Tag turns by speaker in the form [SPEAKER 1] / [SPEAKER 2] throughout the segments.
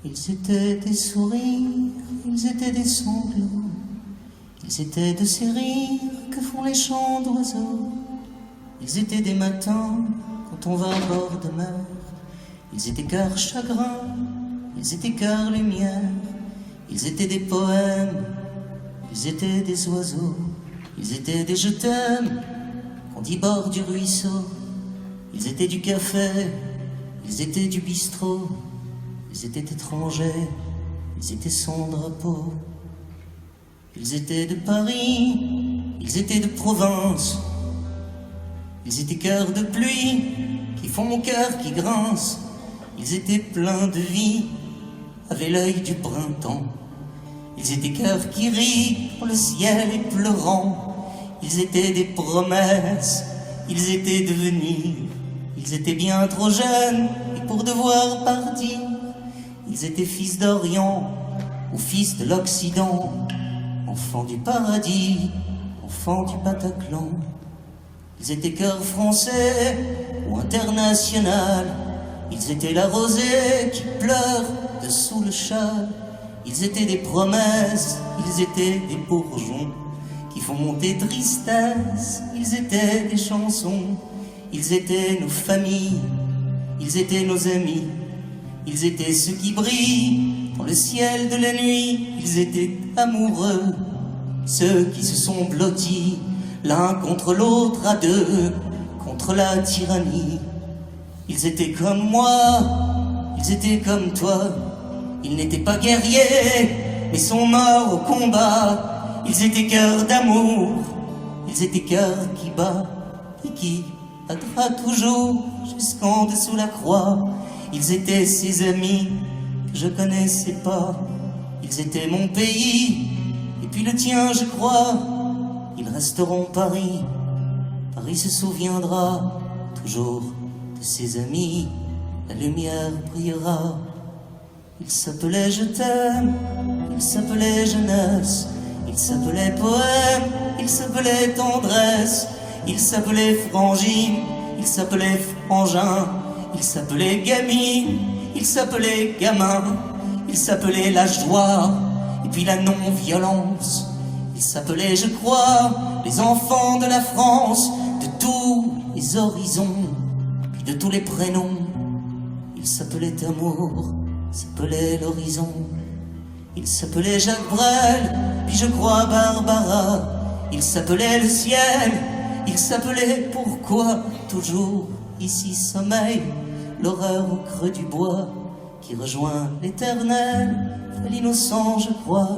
[SPEAKER 1] Ils étaient des sourires, ils étaient des sanglots, ils étaient de ces rires que font les chants d'oiseaux. Ils étaient des matins quand on va à bord de mer. Ils étaient cœur chagrin, ils étaient cœur lumière. Ils étaient des poèmes, ils étaient des oiseaux. Ils étaient des je t'aime qu'on dit bord du ruisseau. Ils étaient du café, ils étaient du bistrot. Ils étaient étrangers, ils étaient sans drapeau. Ils étaient de Paris, ils étaient de province. Ils étaient cœurs de pluie qui font mon cœur qui grince. Ils étaient pleins de vie, avaient l'œil du printemps. Ils étaient cœurs qui rient quand le ciel est pleurant. Ils étaient des promesses, ils étaient devenus. Ils étaient bien trop jeunes et pour devoir partir. Ils étaient fils d'Orient ou fils de l'Occident, enfants du paradis, enfants du Bataclan. Ils étaient cœurs français ou international. Ils étaient la rosée qui pleure dessous le châle. Ils étaient des promesses, ils étaient des bourgeons qui font monter tristesse. Ils étaient des chansons, ils étaient nos familles, ils étaient nos amis. Ils étaient ceux qui brillent dans le ciel de la nuit. Ils étaient amoureux, ceux qui se sont blottis l'un contre l'autre à deux, contre la tyrannie. Ils étaient comme moi, ils étaient comme toi. Ils n'étaient pas guerriers, mais sont morts au combat. Ils étaient cœurs d'amour, ils étaient cœurs qui bat et qui battra toujours jusqu'en dessous la croix. Ils étaient ses amis que je connaissais pas. Ils étaient mon pays, et puis le tien je crois. Ils resteront Paris, Paris se souviendra toujours de ses amis. La lumière brillera. Ils s'appelaient je t'aime, ils s'appelaient jeunesse, ils s'appelaient poème, ils s'appelaient tendresse, ils s'appelaient frangine, ils s'appelaient frangin. Ils s'appelaient gamine, ils s'appelaient gamin, ils s'appelaient la joie et puis la non-violence. Ils s'appelaient, je crois, les enfants de la France, de tous les horizons, puis de tous les prénoms. Ils s'appelaient amour, s'appelait l'horizon. Ils s'appelaient Jacques Brel, puis je crois Barbara. Ils s'appelaient le ciel, ils s'appelaient pourquoi toujours ici sommeil. L'horreur au creux du bois qui rejoint l'éternel, fait l'innocent je crois.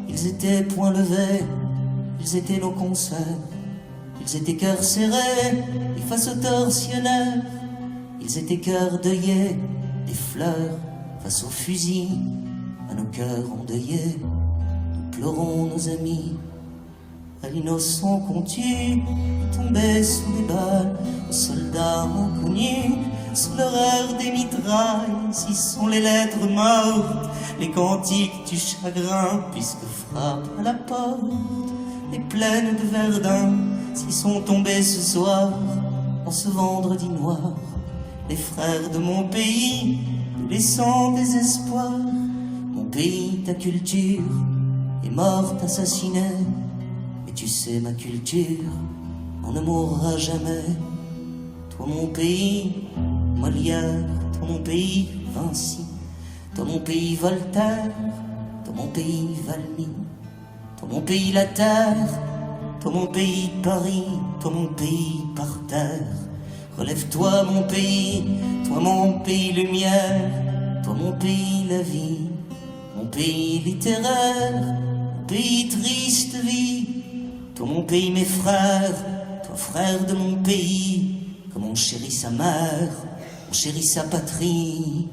[SPEAKER 1] Ils étaient point levés, ils étaient nos concerts. Ils étaient cœurs serrés et face aux tortionnaires. Ils étaient cœurs deuillés, des fleurs face aux fusils. À nos cœurs endeuillés, nous pleurons nos amis. À l'innocent qu'on tue, tombé sous les balles, aux soldats inconnus, sous l'horreur des mitrailles. Si sont les lettres mortes, les cantiques du chagrin, puisque frappe à la porte les plaines de Verdun. S'ils sont tombés ce soir, en ce vendredi noir, les frères de mon pays, nous laissant désespoir. Mon pays, ta culture, est morte, assassinée. Et tu sais, ma culture, on ne mourra jamais. Toi mon pays, Molière, toi mon pays, Vinci, toi mon pays, Voltaire, toi mon pays, Valmy, toi mon pays, la terre, toi mon pays, Paris, toi mon pays, par terre. Relève-toi mon pays, toi mon pays, lumière, toi mon pays, la vie, mon pays littéraire, mon pays, triste vie. Toi mon pays, mes frères, toi frère de mon pays, comme on chérit sa mère, on chérit sa patrie.